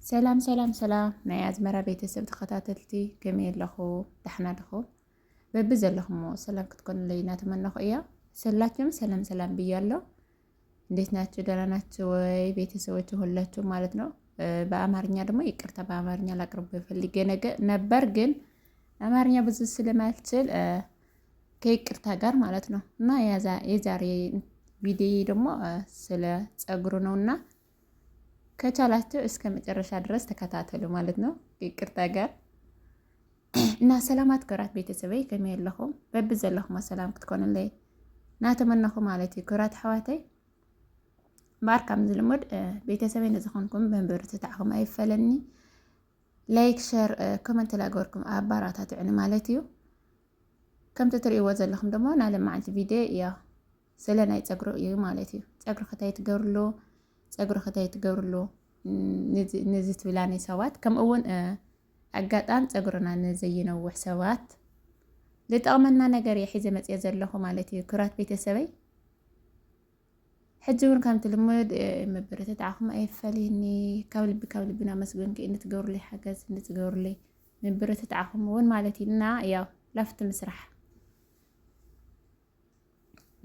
ሰላም ሰላም ሰላም ናይ ኣዝመራ ቤተሰብ ተኸታተልቲ ከመይ ኣለኹ ደሕና ዲኹም በቢ ዘለኹሞ ሰላም ክትኮኑለይ እናተመነኹ እያ ሰላችሁም ሰላም ሰላም ብያለሁ እንዴት ናችሁ ደህና ናችሁ ወይ ቤተሰቦች ሁላችሁም ማለት ነው በአማርኛ ደግሞ ይቅርታ በአማርኛ ላቅርብ ፈልጌ ነበር ግን አማርኛ ብዙ ስለማልችል ከይቅርታ ጋር ማለት ነው እና የዛሬ ቪዲዮ ደግሞ ስለ ፀጉር ነውና ከቻላችሁ እስከ መጨረሻ ድረስ ተከታተሉ ማለት ነው ይቅርታ ጋር እና ሰላማት ከራት ቤተሰበይ ከመይ ኣለኹም በቢ ዘለኹም ሰላም ክትኮኑለይ ናተመነኹ ማለት ይኩራት ሓዋተይ ባርካም ዝልሙድ ቤተሰበይ ነዝኾንኩም በንበርትታዕኹም ኣይፈለኒ ላይክ ሸር ኮመንት ላገርኩም ኣባራታትዕኒ ማለት እዩ ከምቲ ትርእይዎ ዘለኹም ደግሞ ናለማዓንቲ ቪድዮ ያ ስለ ናይ ፀጉሪ እዩ ማለት እዩ ፀጉሪ ከታይ ትገብርሉ ፀጉሪ ከታይ ትገብርሉ ንዝት ብላኒ ሰባት ከም እውን ኣጋጣም ፀጉርና ንዘይነውሕ ሰባት ልጠቕመና ነገር የሒዘ መፅየ ዘለኹ ማለት እዩ ኩራት ቤተሰበይ ሕጂ እውን ከምቲ ልሙድ መበረታትዓኹም ኣይፈልየኒ ካብ ልቢና መስገንኪ እንትገብሩለይ ሓገዝ እንትገብሩለይ መበረታትዓኹም እውን ማለት እዩ እና ያው ላፍቲ ምስራሕ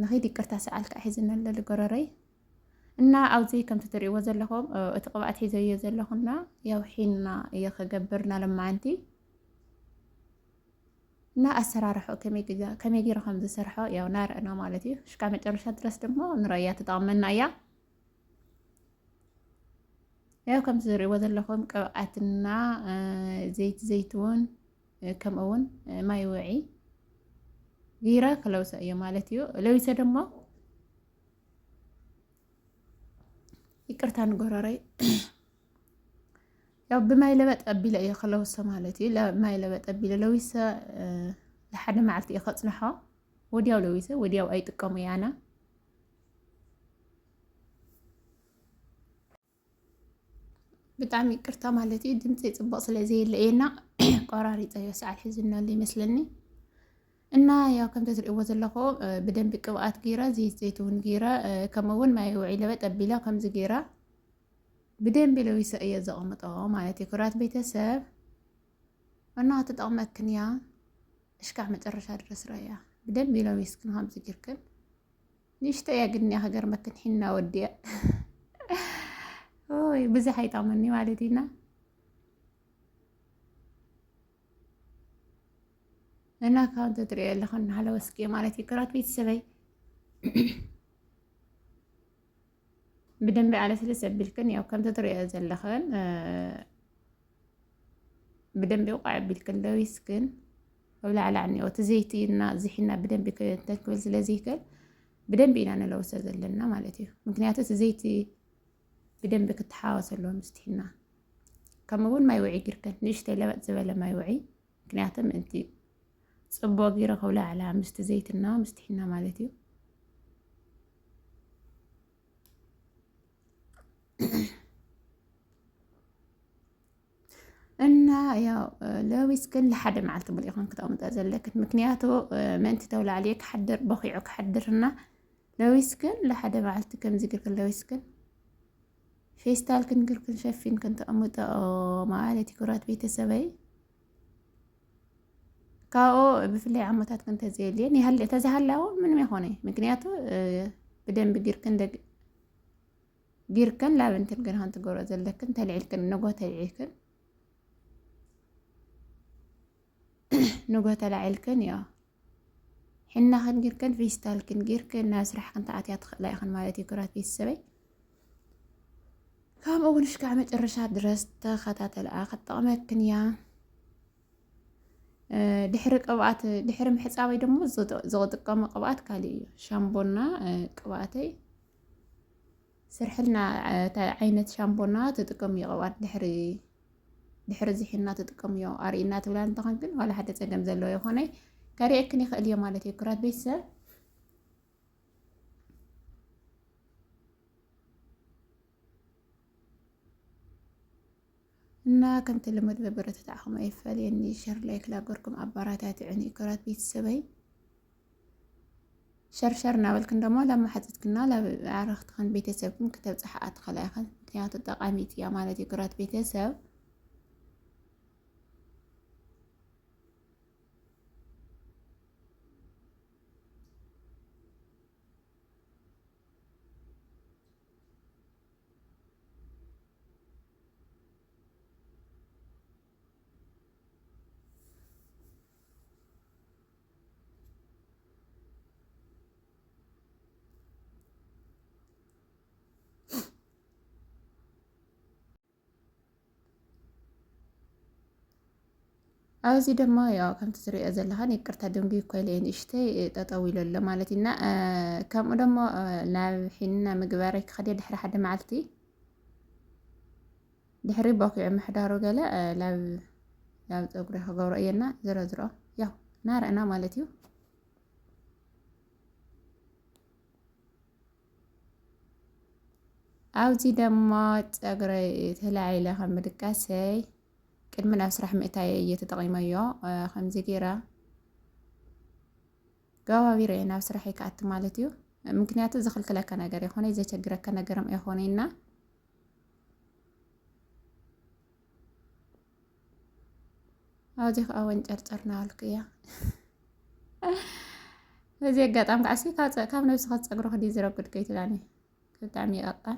ንኸይድ ይቅርታ ሰዓልካ ሒዝና ኣሎ ልጎረረይ እና ኣብዚ ከምቲ ትርእይዎ ዘለኹም እቲ ቅብኣት ሒዘዮ ዘለኹና ያው ሒና እየኸገብርና ለማዓንቲ እና ኣሰራርሑ ከመይ ጌሩ ከም ዝሰርሖ ያው ናርአና ማለት እዩ ሽካ መጨረሻ ድረስ ደግሞ ንረእያ ትጠቕመና እያ ያው ከምቲ ትርእይዎ ዘለኹም ቅብኣትና ዘይትውን ከምኡውን ማይ ውዒ ጌረ ክለውሰ እየ ማለት እዩ ለዊሰ ደግሞ ይቅርታ ንጎረረይ ያው ብማይ ለበጥ ኣቢለ እየ ክለውሰ ማለት እዩ ማይ ለበጥ ኣቢለ ለዊሰ ለሓደ መዓልቲ እየ ከፅንሖ ወዲያው ለዊሰ ወዲያው ኣይጥቀሙ ያና ብጣዕሚ ይቅርታ ማለት እዩ ድምፂ ፅቡቅ ስለዘየለየና ቆራሪፀዮ ሰዓት ሒዝናሉ ይመስለኒ እና ያው ከምቲ ትርእይዎ ዘለኹም ብደንቢ ቅብኣት ጌራ ዘይትውን ጌራ ከምኡውን ማይ ውዒ ለበጥ ኣቢላ ከምዚ ጌራ ብደንቢ ለዊሰ እየ ዘቕምጦ ማለት እዩ ኩራት ቤተሰብ እና ትጠቕመክን እያ እሽካዕ መጨረሻ ድረስ ረእያ ብደንቢ ለዊስክን ከምዚ ጌርክን ንእሽቶ እያ ግን እያ ክገርመክን ሒና ወዲያ ኦይ ብዙሕ ኣይጠቕመኒ ማለት ኢና እና ካንተ ትርእዩ ኣለኹም ናለወስኪ ማለት እዩ ኩራት ቤተሰበይ ብደንቢ ኣለ ስለ ዘቢልክን ያው ከምቲ ትርእዩ ዘለኽን ብደንቢ ውቃዕ ኣቢልክን ለዊስክን ኣብ ላዕሊ እኒኦ እቲ ዘይቲና ዝሒና ብደንቢ ክብል ስለዘይክእል ብደንቢ ኢና ንለውሰ ዘለና ማለት እዩ ምክንያቱ እቲ ዘይቲ ብደንቢ ክትሓወስ ኣለዎ ምስቲ ሒና ከምኡውን ማይ ውዒ ጌርክን ንእሽተይ ለበጥ ዝበለ ማይ ውዒ ምክንያቱም እቲ ጽቡቅ ጌረ ከብላ ዓላ ምስቲ ዘይትና ምስቲ ሒና ማለት እዩ እና ያው ለዊስክን ለሓደ መዓልቲ ሙሉኢኹም ክትቕምጦ ዘለክን ምክንያቱ ምእንቲ ተብላዕልየ ክሓድር በኺዑ ክሓድርና ለዊስክን ለሓደ መዓልቲ ከምዚ ጌርክን ለዊስክን ፌስታል ክንግርክን ሸፊን ክንተቐምጦ ማለት ኩራት ቤተሰበይ ካብኡ ብፍላይ ዓመታት ክንተዘየልየን ይሃለ ተዛሃላው ምንም ይኾነ ምክንያቱ ብደንቢ ጌርክን ላብንትን ግን ሃንተ ጎሮ ዘለክን ተልዒልክን ንጎ ተልዒልክን ንጎ ተልዒልክን ያ ሒና ክንጌርክን ፌስታል ክንጌርክን ናብ ስራሕ ክንተኣትያ ትኽእላ ኢኽን ማለት እዩ ኩራት ቤተሰበይ ከምኡውን ሽካዕ መጨረሻ ድረስ ተኸታተልኣ ክትጠቕመክን እያ ድሕሪ ቅብኣት ድሕሪ ምሕፃበይ ደግሞ ዝጥቀሞ ቅብኣት ካሊእ እዩ ሻምቦና ቅብኣተይ ስርሕልና ዓይነት ሻምቦና ትጥቀም እዩ ቅብኣት ድሕሪ ዝሒና ትጥቀም እዩ ኣርእና ትብላ እንትኾን ግን ዋላ ሓደ ፀገም ዘለዎ ይኾነ ከሪአክን ይኽእል እየ ማለት እዩ ኩራት ቤተሰብ እና ከምቲ ልሙድ በበረታትዓኹም ኣይፈልየኒ ሸር ላይክ ላገርኩም ኣባራታትዕኒ ኩራት ቤተሰበይ ሸርሸር ናበልክን ደሞ ላብ ማሓፀትክና ላብ ዓረኽትኽን ቤተሰብክን ክተብፅሓ ኣትኸላ ኢኽን ምክንያቱ ጠቃሚት እያ ማለት እዩ ግራት ቤተሰብ ኣብዚ ድማ ያው ከምቲ ትሪኦ ዘለኻን ይቅርታ ደንጊ ኮይለ ንእሽተይ ጠጠው ኢለሎ ማለት ኢና ከምኡ ደሞ ናብ ሒንና ምግባረይ ክኸደ ድሕሪ ሓደ መዓልቲ ድሕሪ ቦኪዑ ምሕዳሩ ገለ ናብ ፀጉሪ ክገብሮ እየና ዝሮ ያው ናርአና ማለት እዩ ኣብዚ ደሞ ፀጉረይ ተላዒለ ከም ምድቃሰይ ቅድሚ ናብ ስራሕ ምእታየ እየተጠቂመዮ ከምዚ ገይራ ገባቢረ ናብ ስራሕ ይከኣቲ ማለት እዩ ምክንያቱ ዘኽልክለካ ነገር ይኾነ ዘቸግረካ ነገርም ይኾነና ኣብዚ ከዓ ወንጨርጨርና አልክያ እዚ አጋጣም ካዓሲ ካብ ነብስኻ ፀጉሪ ክዲ ዝረግድ ከይትላኒ ብጣዕሚ ይቐጣል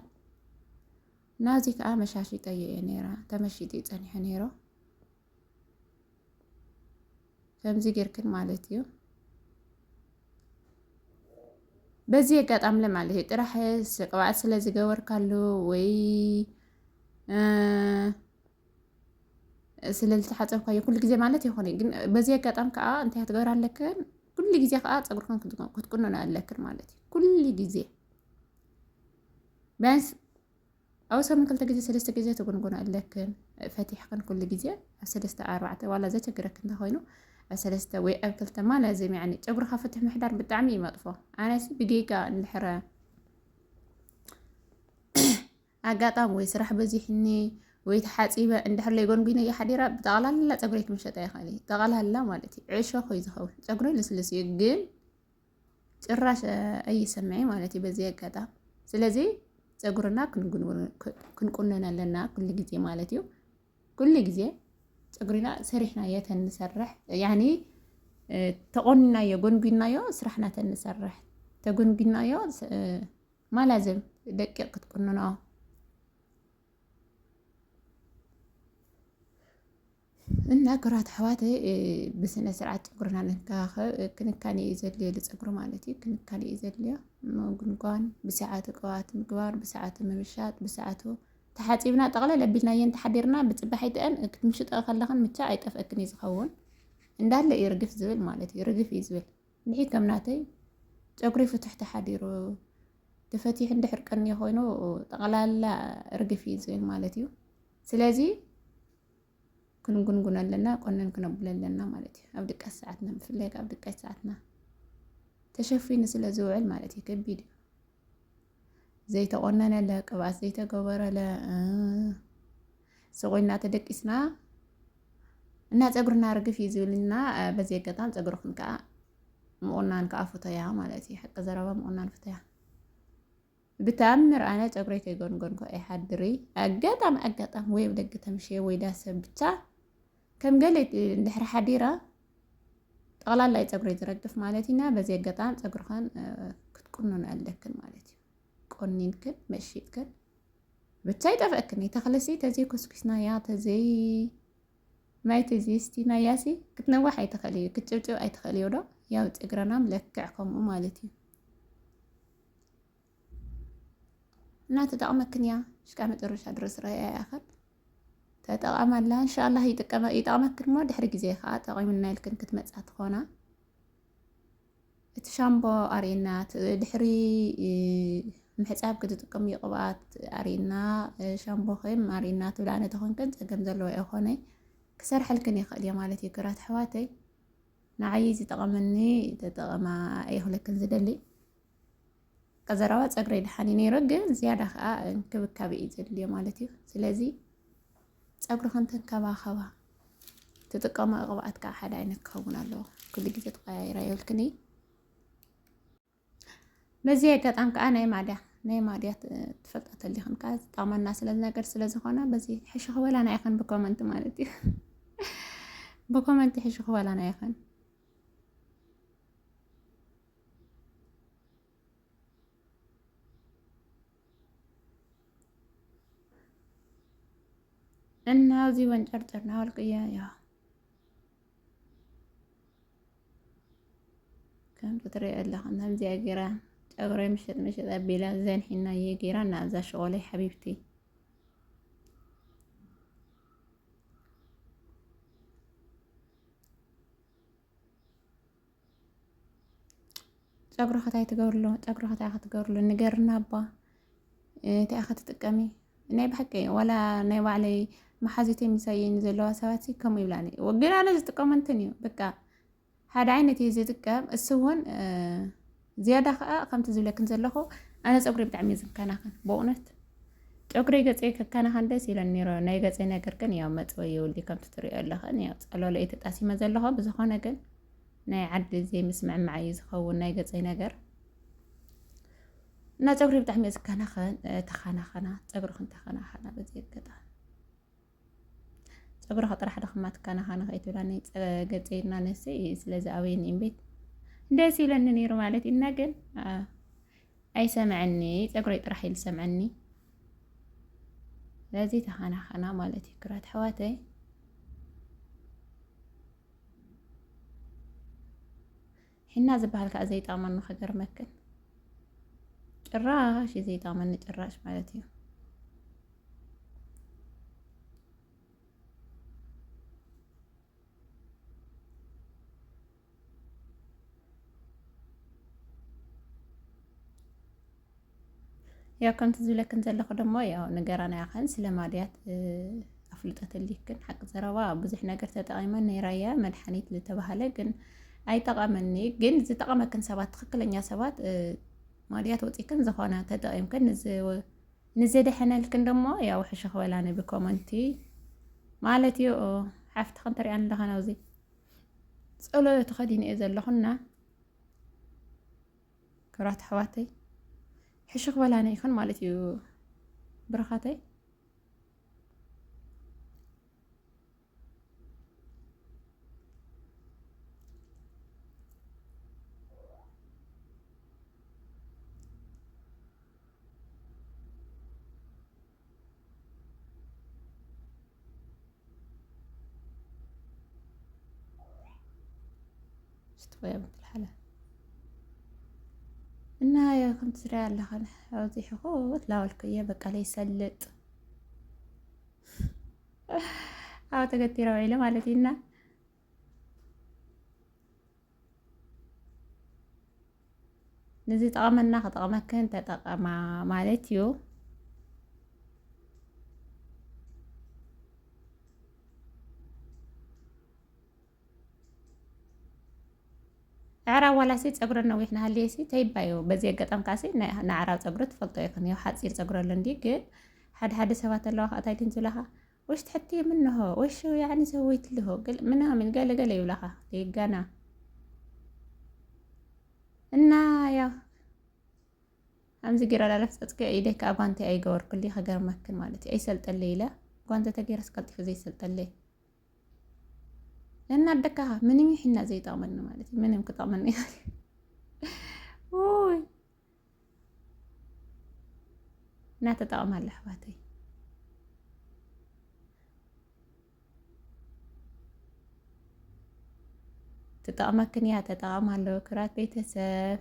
ናዚ ከዓ መሻሽጠ እየ ነይራ ተመሽጢ ፀኒሐ ነይሮ ከምዚ ጌርክን ማለት እዩ በዚ አጋጣም ለማለት እዩ ጥራሕ ቅብኣት ስለ ዝገበርካሉ ወይ ስለልተሓፀብካዮ ኩሉ ግዜ ማለት ይኾነ ግን በዚ አጋጣም ከዓ እንታይ ትገብር ኣለክን ኩሉ ግዜ ከዓ ፀጉርክን ክትቁነን ኣለክን ማለት እዩ ኩሉ ግዜ ቢያንስ أو سام كل تجزء سلسة جزء تكون لكن فتح كان كل جزء سلسة أربعة ولا زي تجرك كنت هاينو سلسة وأكل تما لازم يعني تجبرها فتح محدار بالتعمي مطفى أنا بدقيقة الحرة أقاطع ويسرح بزيحني ويتحاسب عند حر يقول بينا يا حديرة بتغلى لا تجبرك مش هتاي خالي تغلى لا مالتي عيشوا خوي زخو تجبري لسلسة يجين تراش أي سمعي مالتي بزي أقاطع سلزي ፀጉርና ክንቁነን ኣለና ኩሉ ግዜ ማለት እዩ ኩሉ ግዜ ፀጉርና ሰሪሕና የተንሰርሕ ያኒ ተቆኒናዮ ጎንጉናዮ ስራሕና ተንሰርሕ ተጎንጉናዮ ማላዘም ደቂቅ ክትቁንኖ እና ግራት ኣሕዋተይ ብስነ ስርዓት ፀጉርና ክንካነ እዩ ዘድልዮ ፀጉሪ ማለት እዩ ክንካነ እዩ ዘድልዮ ጉንጓን ብሰዓቱ ቅብኣት ምግባር ብሰዓቱ ምምሻጥ ብሰዓቱ ተሓፂብና ጠቕለል ኣቢልናየን ተሓዲርና ብፅባሕ ኣይትአን ክትምሽጦ ከለኽን ምቻ ኣይጠፍአክን እዩ ዝኸውን እንዳለ እዩ ርግፍ ዝብል ማለት እዩ ርግፍ እዩ ዝብል ንሒ ከምናተይ ፀጉሪ ፍቱሕ ተሓዲሩ ተፈቲሕ እንድሕር ቀኒ ኮይኑ ጠቕላላ ርግፍ እዩ ዝብል ማለት እዩ ስለዚ كنقول لنا قلنا نكنبل لنا مالتي أبدي كساعتنا بفليك أبدي كساعتنا تشوفي نسل زوعل مالتي كبيد زي تقولنا لك أو زي تجبر لا سوينا تدك إسنا الناس أقولنا رجف يزولنا بزي قطعة أقولكم كا مقولنا نكافوتيا مالتي حتى زرابة مقولنا نفتيا بتأمر أنا تقولي كيقول كو أي حد دري أقطع ويبدأ تمشي ويداس بتاع كم قالت ندحر حديرة طغلال لا يتقري ترقف مالتنا بزي قطعان تقرخان كتكونون ألكن مالتي قنينكن مشيتكن بتاي تفكني تخلصي تزي كسكسنا يا تزي ما تزي ستينا ياسي كتنوح أي تخليه كتجوجو أي تخليه ولا يا تقرنا ملكعكم مالتي لا تتأمكن يا شكامة الرش أدرس رأي آخر تتأمل لا إن شاء الله يتأمكن ما دحر جزء خاط تقيمنا لكن كتمتعت خونا تشامبو أرينات دحري محساب كتتقم يقبات أرينا شامبو خيم أرينات ولا أنا تخون كنت أجمزلو يخوني كسر حلكن يا مالتي كرات حواتي نعيز تقمني تتقما أيه لكن زدلي كزراوات أقري دحاني رجل زيادة كبكابي يزدلي مالتي سلازي أقرأ خنت كبا خوا تتقام قبعت كحدا عينك كونا له كل جزء تغير يلكني مزيكا أنك أنا ما ده ናይ ማድያት ትፈልጣተሊ ይኹን ካ ዝጠቕመና ነገር ስለዝኾነ በዚ ሕሽኽ በላና ይኹን ብኮመንት ማለት እዩ ብኮመንት ሕሽኽ በላና ይኹን እና እዚ ወንጨርጨርና ወልቅያ ያ ከም ትሪኦ ኣለኹም ከምዚኣ ጌራ ጨጉሪ ምሽጥ ኣቢላ ዘንሒና ጌራ እናዛ ሸቆለይ ሓቢብቲ ጨጉሪ ከታይ ትገብርሎ ጨጉሪ ከታይ ክትገብርሎ ንገርና ኣባ እንታይ ክትጥቀሚ ናይ ብሓቂ ወላ ናይ ባዕለይ መሓዚት የሚሳየኝ ዘለዋ ሰባት ከምኡ ይብላኒ ወግና ኣነ ዝጥቀመንትን እዩ በቃ ሓደ ዓይነት እዩ ዝጥቀም እሱ እውን ዝያዳ ከዓ ከምቲ ዝብለክን ዘለኹ ኣነ ፀጉሪ ብጣዕሚ ዝከናኸን በእውነት ጨጉሪ ገፀይ ከከናኸን ደስ ኢለኒ ነይሩ ናይ ገፀይ ነገር ግን ያው መፅወይ የብሉ ከምቲ ትሪኦ ኣለኽን ያው ፀለሎ እየ ተጣሲመ ዘለኹ ብዝኾነ ግን ናይ ዓዲ ዘይምስምዕማዕ እዩ ዝኸውን ናይ ገፀይ ነገር እና ፀጉሪ ብጣዕሚ ዝከናኸን ተኸናኸና ፀጉሪ ተኸናኸና በዚ ገጣ ፀጉሪ ጥራሕ ድኽማ ትከናኸና ከይትብላኒ ገፀይና ነሲ ስለዚ ኣበይን እምቤት ደስ ይብለኒ ነይሩ ማለት ኢና ግን ኣይሰምዐኒ ፀጉሪ ጥራሕ ኢሉ ሰምዐኒ ስለዚ ተኸናኸና ማለት እዩ ክራት ኣሕዋተይ ሒና ዝበሃል ከዓ ዘይጠቕመኒ ክገርመክን ጭራሽ ዘይጠቕመኒ ጭራሽ ማለት እዩ ያው ከምቲ ዝብለክን ዘለኹ ደሞ ያው ንገራና ያኸን ስለማድያት ኣፍልጠተሊክን ሓቂ ዘረባ ብዙሕ ነገር ተጠቒመን ናይ ራያ መድሓኒት ዝተባሃለ ግን ኣይጠቐመኒ ግን ዝጠቐመክን ሰባት ትክክለኛ ሰባት ማድያት ወፂክን ዝኾነ ተጠቒምክን ንዘድሐነልክን ደሞ ያው ሕሽኽ በላኒ ብኮመንቲ ማለት እዩ ሓፍቲ ክንተሪኣን ኣለኸ ናብዚ ፀሎት ተኸዲነ እየ ዘለኹና ክራት ኣሕዋተይ ሕሽኽ በላና ይኹን ማለት እዩ ብረኻተይ شتويا بنت الحلال እና ያው ከምቲ ትሪኣ ኣለኸን ኣውፂሑ ትላወልክየ በቃ ላይ ሰልጥ ኣብ ተገቲረ ውዒለ ማለት እዩና ነዚ ጠቐመና ከጠቕመክን ተጠቐማ ማለት እዩ عرا ولا سيت أقول إنه إحنا هالليسي تيبايو بزي قطعم كاسي نعرا تقبرت فلطو يكون يو حد سير تقبر لندي قل حد سوات الله أتاي تنزلها وش تحتي منه وش يعني سويت له قل منها من قال يولها تيقانا إنا يا أمزي قيرا للفتك إيديك أبانتي أي قور كلي خقر مكن مالتي أي سلت الليلة قوانتا تقير سكالتي في زي سلت الليل لأن أدكها مني حنا زي طعمنا مالتي مني مكطعمني اوي ناتا طعم هالحواتي تطعمكن يا تطعم هالو كرات بيتسب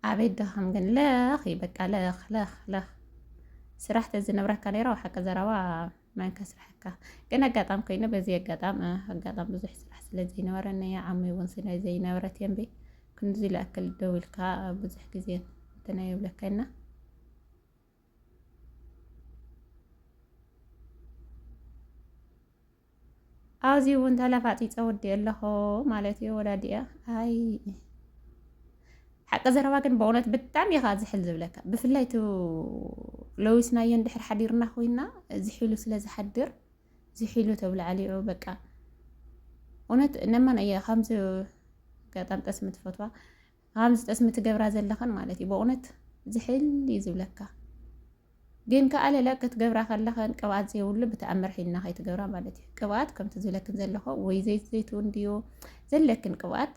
عبيد دخم قن لاخ يبقى لاخ سرحت الزنبرة كاليرا وحكا زروا ما انكسر حكا قنا قاطام كينا بزي قاطام بزح سرح سلازي نورا يا عمي ونسنا زي نورا ينبي كنت زي لأكل دول كا بزح كزين تنايب لكينا ኣብዚ እውን ተለፋፂፀ ወዲ ኣለኹ ማለት እዩ ወዳዲኣ ኣይ ሓቂ ዘረባ ግን ብእውነት ብጣዕሚ ኢኻ ዝሕል ዝብለካ ብፍላይ ቱ ለዊስናዮ እንድሕር ሓዲርና ኮይና ዝሒሉ ስለ ዝሓድር ዝሒሉ ተብላዕሊዑ በቃ እውነት ነማን እየ ከምዚ ገጣም ጠስሚ ትፈትዋ ከምዚ ጠስሚ ትገብራ ዘለኸን ማለት እዩ ብእውነት ዝሕል እዩ ዝብለካ ግን ከኣለለ ክትገብራ ከለኸን ቅብኣት ዘይብሉ ብተኣምር ሒልና ከይትገብራ ማለት እዩ ቅብኣት ከምቲ ዝብለክን ዘለኹ ወይ ዘይት ዘይቱን ድዮ ዘለክን ቅብኣት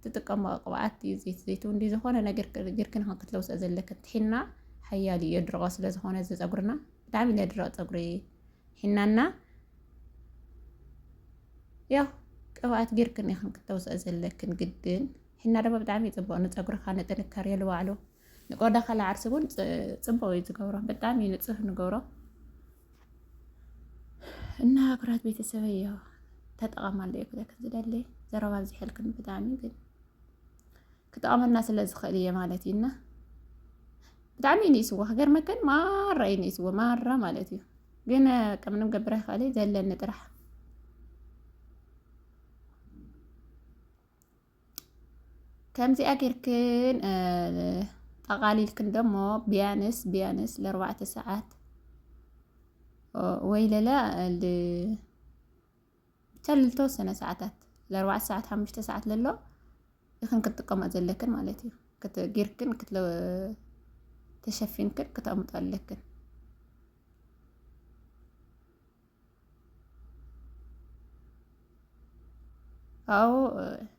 ትጥቀሞ ቅብኣት ዘይት ዘይቱን ድዮ ዝኾነ ነገር ጌርክን ክትለውስኦ ዘለክን ሒና ሓያል እዩ የድርቆ ስለ ዝኾነ እዚ ፀጉርና ብጣዕሚ ለድረቕ ፀጉሪ ሒናና ያው ቅብኣት ጌርክን ኢኽን ክትተውስኦ ዘለክን ግድን ሒና ድማ ብጣዕሚ ፅቡቅ ንፀጉርካ ንጥንካሬ ልባዕሉ ንቆዳኻ ለዓርሲ እውን ፅቡቅ እዩ ዝገብሮ ብጣዕሚ ንፁህ ንገብሮ እና ኩራት ቤተሰበይ ያው ተጠቐማሉ እየ ክለክን ዝደሊ ዘረባ ዝሕልክን ብጣዕሚ ግን ክጠቕመና ስለ ዝኽእል እየ ማለት እዩና ብጣዕሚ እዩ ንእስዎ ክገርመክን ማራ እዩ ንእስዎ ማራ ማለት እዩ ግን ከምንም ገብረ ይኽእል ዘለኒ ጥራሕ ከምዚኣ ጌርክን ጠቃሊልክን ደሞ ቢያንስ ለ4 ሰዓት ወይ ለላ ብቻ ልተወሰነ ሰዓታት ለ4 ሰዓት 5 ሰዓት ለሎ ይኽን ክትጥቀመ ዘለክን ማለት እዩ ጌርክን ተሸፊንክን ክተቕምጦ ኣለክን ኣው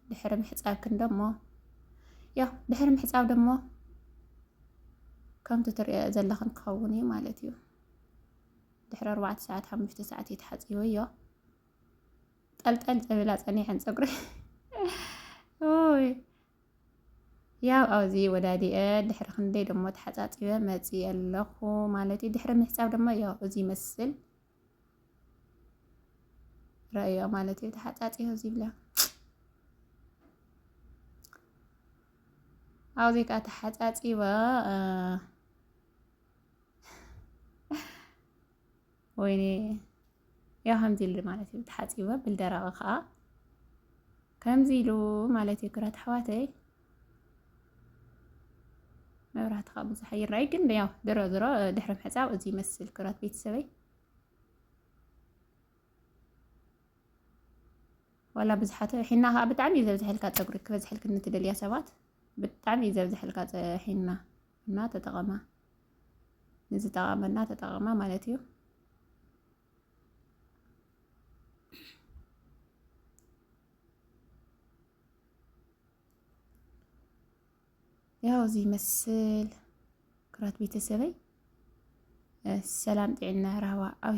ድሕሪ ምሕፃብክን ደሞ ያው ድሕሪ ምሕፃብ ደሞ ከምቲ ትሪኦ ዘለኽን ክኸውን እዩ ማለት እዩ ድሕሪ 4 ሰዓት 5 ሰዓት የተሓፂበዮ ጠልጠል ፀብላ ፀኒሐን ፀጉሪ ኦይ ያው ኣብዚ ወዳዲአ ድሕሪ ክንደይ ደሞ ተሓፃፂበ መፅእ ኣለኹ ማለት እዩ ድሕሪ ምሕፃብ ደሞ ያው እዚ ይመስል ረእዮ ማለት እዩ ተሓፃፂበ እዚ ብላ ኣብዚ ካ ተሓፃፂበ ወይኔ ያው ከምዚ ኢሉ ማለት እዩ ተሓፂበ ብልደረቐ ከዓ ከምዚ ኢሉ ማለት እዩ ኩራት ኣሕዋተይ መብራህቲ ከዓ ብዙሕ ይርአይ ግን ያው ድሮ ድሕሪ ምሕፃብ እዚ ይመስል ኩራት ቤተሰበይ ዋላ ብዙሓት ሒና ከዓ ብጣዕሚ እዩ ዘብዝሐልካ ፀጉሪ ክበዝሐልክን እትደልያ ሰባት ብጣዕሚ እዩ ዘብዝሐልካ ሒና እና ተጠቐማ ንዝጠቐመና ተጠቐማ ማለት እዩ ያው እዚ ይመስል ኩራት ቤተሰበይ ሰላም ጥዕና ረህዋ ኣብ